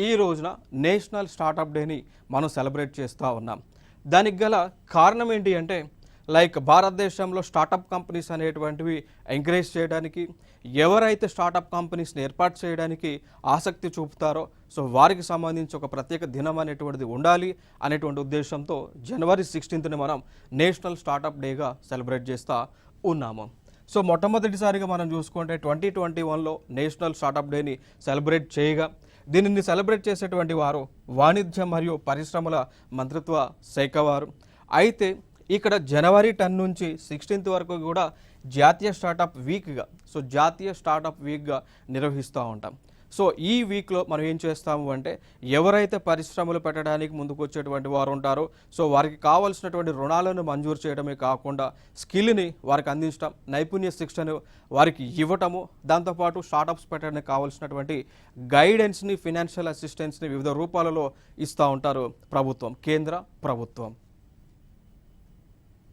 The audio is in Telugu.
ఈ రోజున నేషనల్ స్టార్టప్ డేని మనం సెలబ్రేట్ చేస్తూ ఉన్నాం. దానికి గల కారణం ఏంటి అంటే భారతదేశంలో స్టార్టప్ కంపెనీస్ అనేటువంటివి ఎంకరేజ్ చేయడానికి, ఎవరైతే స్టార్టప్ కంపెనీస్ని ఏర్పాటు చేయడానికి ఆసక్తి చూపుతారో వారికి సంబంధించి ఒక ప్రత్యేక దినం అనేటువంటిది ఉండాలి అనేటువంటి ఉద్దేశంతో జనవరి 16ని మనం నేషనల్ స్టార్టప్ డేగా సెలబ్రేట్ చేస్తూ ఉన్నాము. మొట్టమొదటిసారిగా మనం చూసుకుంటే 2021లో నేషనల్ స్టార్టప్ డేని సెలబ్రేట్ చేయగా దీనిని సెలబ్రేట్ చేసేటువంటి వారు వాణిజ్యం మరియు పరిశ్రమల మంత్రిత్వ శాఖ వారు. అయితే ఇక్కడ జనవరి 10 నుంచి 16 వరకు కూడా జాతీయ స్టార్టప్ వీక్గా నిర్వహిస్తూ ఉంటాం. ఈ వీక్లో మనం ఏం చేస్తాము అంటే ఎవరైతే పరిశ్రమలు పెట్టడానికి ముందుకు వచ్చేటువంటి వారు ఉంటారో వారికి కావాల్సినటువంటి రుణాలను మంజూరు చేయడమే కాకుండా స్కిల్ని వారికి అందించడం, నైపుణ్య శిక్షను వారికి ఇవ్వటము, దాంతోపాటు స్టార్టప్స్ పెట్టడానికి కావాల్సినటువంటి గైడెన్స్ని, ఫినాన్షియల్ అసిస్టెన్స్ని వివిధ రూపాలలో ఇస్తూ ఉంటారు కేంద్ర ప్రభుత్వం.